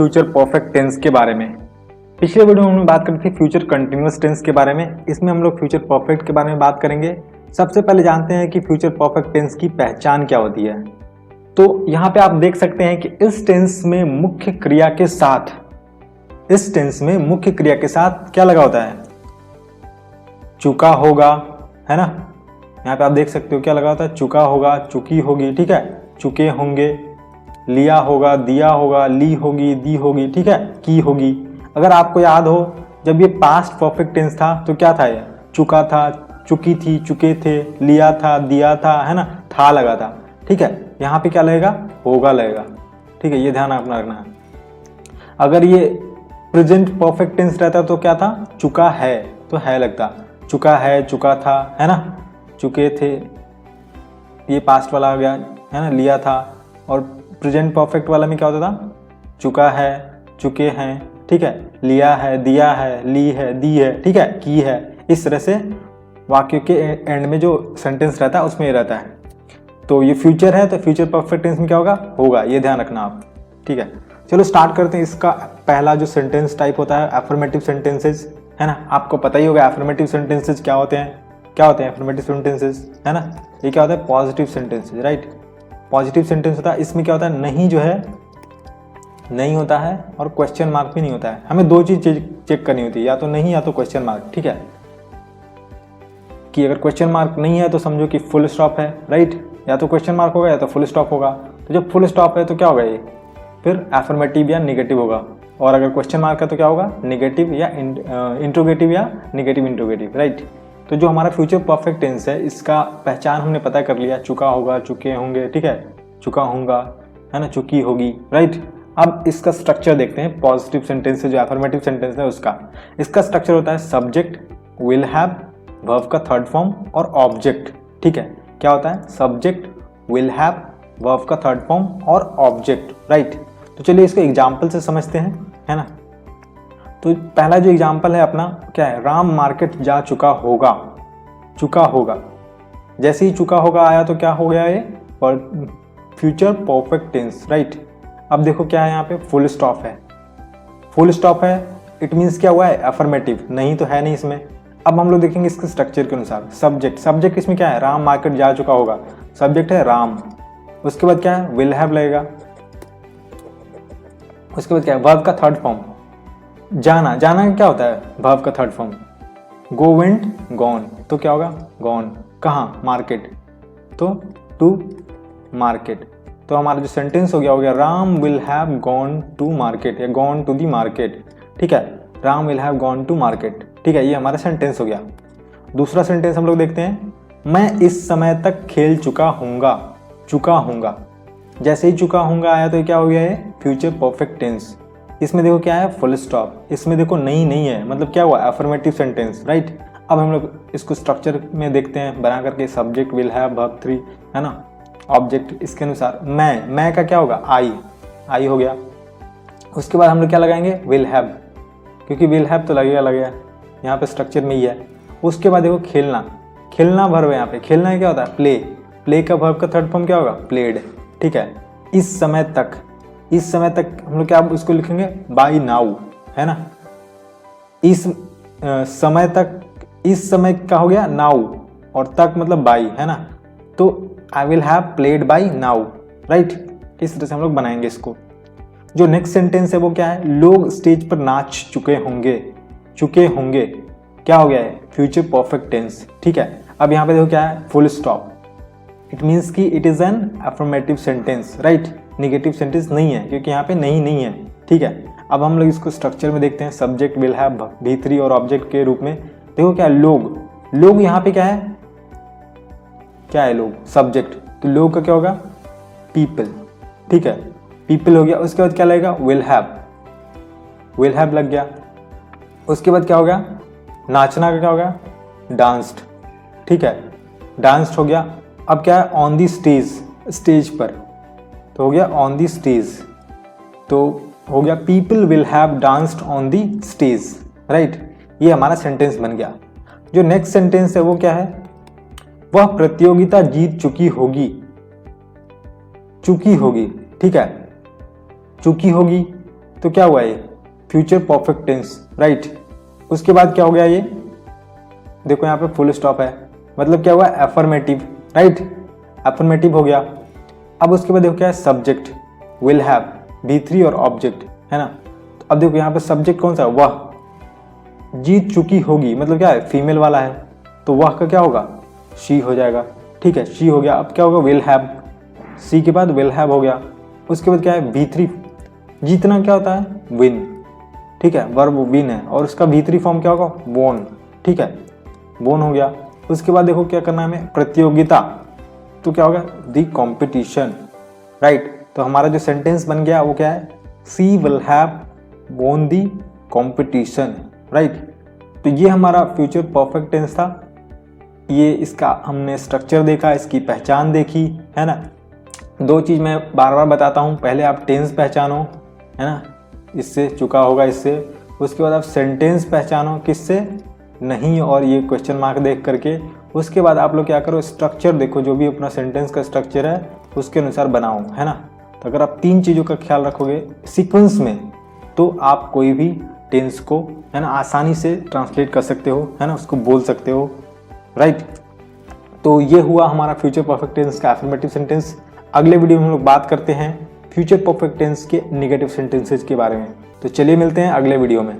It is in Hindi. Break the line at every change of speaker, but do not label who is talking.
फ्यूचर परफेक्ट टेंस के बारे में। पिछले वीडियो में हमने बात करी थी फ्यूचर कंटिन्यूअस टेंस के बारे में। इसमें हम लोग फ्यूचर परफेक्ट के बारे में बात करेंगे। सबसे पहले जानते हैं कि फ्यूचर परफेक्ट टेंस की पहचान क्या होती है। तो यहाँ पे आप देख सकते हैं कि इस टेंस में मुख्य क्रिया के साथ क्या लगा होता है? चुका होगा, है ना। यहाँ पे आप देख सकते हो क्या लगा होता है? चुका होगा, चुकी होगी, ठीक है, चुके होंगे, लिया होगा, दिया होगा, ली होगी, दी होगी, ठीक है, की होगी। अगर आपको याद हो जब ये पास्ट परफेक्ट टेंस था तो क्या था? ये चुका था, चुकी थी, चुके थे, लिया था, दिया था, है ना, था लगा था, ठीक है। यहाँ पे क्या लगेगा? होगा लगेगा, ठीक है, ये ध्यान अपना रखना है। अगर ये प्रेजेंट परफेक्ट टेंस रहता तो क्या था? चुका है तो है लगता, चुका है, चुका था, है ना, चुके थे, ये पास्ट वाला आ गया, है ना, लिया था। और प्रेजेंट परफेक्ट वाला में क्या होता था? चुका है, चुके हैं, ठीक है, लिया है, दिया है, ली है, दी है, ठीक है, की है। इस तरह से वाक्य के एंड में जो सेंटेंस रहता है उसमें ये रहता है। तो ये फ्यूचर है तो फ्यूचर परफेक्ट टेंस में क्या होगा? होगा, ये ध्यान रखना आप, ठीक है। चलो स्टार्ट करते हैं। इसका पहला जो सेंटेंस टाइप होता है एफर्मेटिव सेंटेंसेस, है ना। आपको पता ही होगा एफर्मेटिव सेंटेंसेस क्या होते हैं। क्या होते हैं एफर्मेटिव सेंटेंसेस, है ना। ये क्या होता है? Positive sentences, right. Positive sentence होता है, इसमें क्या होता है? नहीं जो है नहीं होता है और क्वेश्चन मार्क भी नहीं होता है। हमें दो चीज चेक करनी होती है, या तो नहीं या तो क्वेश्चन मार्क, ठीक है। कि अगर क्वेश्चन मार्क नहीं है तो समझो कि फुल स्टॉप है, राइट। या तो क्वेश्चन मार्क होगा या तो फुल स्टॉप होगा। तो जब फुल स्टॉप है तो क्या होगा? ये फिर एफर्मेटिव या निगेटिव होगा। और अगर क्वेश्चन मार्क है तो क्या होगा? निगेटिव या इंट्रोगेटिव या निगेटिव इंट्रोगेटिव, राइट। तो जो हमारा फ्यूचर परफेक्ट टेंस है इसका पहचान हमने पता कर लिया। चुका होगा, चुके होंगे, ठीक है, चुका होगा, है ना, चुकी होगी, राइट। अब इसका स्ट्रक्चर देखते हैं। पॉजिटिव सेंटेंस से जो एफर्मेटिव सेंटेंस है उसका इसका स्ट्रक्चर होता है सब्जेक्ट, विल हैव, वर्ब का थर्ड फॉर्म और ऑब्जेक्ट, ठीक है। क्या होता है? सब्जेक्ट, विल हैव, वर्ब का थर्ड फॉर्म और ऑब्जेक्ट, राइट। तो चलिए इसको एग्जाम्पल से समझते हैं, है ना। तो पहला जो एग्जाम्पल है अपना क्या है? राम मार्केट जा चुका होगा। चुका होगा, जैसे ही चुका होगा आया तो क्या हो गया? ये फ्यूचर परफेक्ट टेंस, राइट। अब देखो क्या है यहाँ पे? फुल स्टॉप है। फुल स्टॉप है इट मीन्स क्या हुआ है? अफर्मेटिव, नहीं तो है नहीं इसमें। अब हम लोग देखेंगे इसके स्ट्रक्चर के अनुसार। सब्जेक्ट, सब्जेक्ट इसमें क्या है? राम मार्केट जा चुका होगा, सब्जेक्ट है राम। उसके बाद क्या है? विल हैव लगेगा। उसके बाद क्या है? वर्ब का थर्ड फॉर्म, जाना। जाना क्या होता है? वर्ब का थर्ड फॉर्म। गो, वेंट, गॉन, तो क्या होगा? गॉन। कहाँ? मार्केट, तो टू मार्केट। तो हमारा जो सेंटेंस हो गया Ram will have gone to market या गॉन टू दी मार्केट, ठीक है। Ram will have gone to market, ठीक है, ये हमारा सेंटेंस हो गया। दूसरा सेंटेंस हम लोग देखते हैं। मैं इस समय तक खेल चुका हूँगा। चुका हूँगा, जैसे ही चुका हूँगा आया तो क्या हो गया? है फ्यूचर परफेक्ट टेंस। इसमें देखो क्या है? Full stop. इसमें देखो नहीं है, मतलब क्या हुआ? Affirmative sentence, right. अब हम लोग इसको स्ट्रक्चर में देखते हैं बना करके। सब्जेक्ट, विल हैव, वर्ब 3, है ना, ऑब्जेक्ट इसके अनुसार। मैं का क्या होगा? आई हो गया। उसके बाद हम लोग क्या लगाएंगे? विल हैव, क्योंकि विल हैव तो लगेगा यहाँ पे स्ट्रक्चर में ही है। उसके बाद देखो खेलना। खेलना वर्ब है यहाँ पे। खेलना क्या होता है? प्ले। प्ले का वर्ब का थर्ड फॉर्म क्या होगा? प्लेड, ठीक है। इस समय तक, इस समय तक हम लोग क्या उसको लिखेंगे? बाय नाउ, है ना। इस समय तक, इस समय का हो गया नाउ और तक मतलब बाई, है ना। तो I will have played by now, right. इस तरह से हम लोग बनाएंगे इसको। जो नेक्स्ट सेंटेंस है वो क्या है? लोग स्टेज पर नाच चुके होंगे। चुके होंगे क्या हो गया है? फ्यूचर परफेक्ट टेंस, ठीक है। अब यहाँ पे देखो क्या है? Full stop. इट मीन्स कि it is an affirmative sentence, right. Negative sentence नहीं है क्योंकि यहाँ पे नहीं है, ठीक है। अब हम लोग इसको स्ट्रक्चर में देखते हैं। सब्जेक्ट, विल हैव, V3 और ऑब्जेक्ट के रूप में। देखो क्या? लोग यहाँ पे क्या है? क्या है? लोग, सब्जेक्ट। तो लोग का क्या होगा? पीपल, ठीक है, पीपल हो गया। उसके बाद क्या लगेगा? विल हैव लग गया। उसके बाद क्या हो गया? नाचना का क्या हो गया? डांस्ड, ठीक है, डांस्ड हो गया। अब क्या है? ऑन दी स्टेज, स्टेज पर, तो हो गया ऑन दी स्टेज। तो हो गया people will have danced on the stage, right. ये हमारा सेंटेंस बन गया। जो नेक्स्ट सेंटेंस है वो क्या है? वह प्रतियोगिता जीत चुकी होगी। चुकी होगी, ठीक है, चुकी होगी। तो क्या हुआ ये फ्यूचर परफेक्ट टेंस, राइट। उसके बाद क्या हो गया ये, देखो यहाँ पे फुल स्टॉप है, मतलब क्या हुआ एफर्मेटिव, राइट, एफर्मेटिव हो गया। अब उसके बाद देखो क्या है सब्जेक्ट, विल हैव, V3 और ऑब्जेक्ट, है ना। तो अब देखो यहाँ पे सब्जेक्ट कौन सा है, वह, जीत चुकी होगी मतलब क्या है फीमेल वाला है, तो वह का क्या होगा शी हो जाएगा, ठीक है, शी हो गया। अब क्या होगा विल हैव, सी के बाद विल हैव हो गया। उसके बाद क्या है V3, जीतना क्या होता है विन, ठीक है, वर्ब विन है और उसका V3 फॉर्म क्या होगा वोन, ठीक है, वोन हो गया। उसके बाद देखो क्या करना है हमें, प्रतियोगिता, तो क्या होगा द कॉम्पिटिशन, राइट। तो हमारा जो सेंटेंस बन गया वो क्या है, she will have won the competition, right. तो ये हमारा फ्यूचर परफेक्ट टेंस था। ये इसका हमने स्ट्रक्चर देखा, इसकी पहचान देखी, है ना। दो चीज़ मैं बार बार बताता हूँ, पहले आप टेंस पहचानो, है ना, इससे चुका होगा इससे। उसके बाद आप सेंटेंस पहचानो, किससे नहीं, और ये क्वेश्चन मार्क देख करके। उसके बाद आप लोग क्या करो, स्ट्रक्चर देखो, जो भी अपना सेंटेंस का स्ट्रक्चर है उसके अनुसार बनाओ, है ना। तो अगर आप तीन चीज़ों का ख्याल रखोगे सीक्वेंस में, तो आप कोई भी टेंस को, है ना, आसानी से ट्रांसलेट कर सकते हो, है ना, उसको बोल सकते हो, राइट। तो ये हुआ हमारा फ्यूचर परफेक्ट टेंस का एफर्मेटिव सेंटेंस। अगले वीडियो में हम लोग बात करते हैं फ्यूचर परफेक्ट टेंस के नेगेटिव सेंटेंसेस के बारे में। तो चलिए मिलते हैं अगले वीडियो में।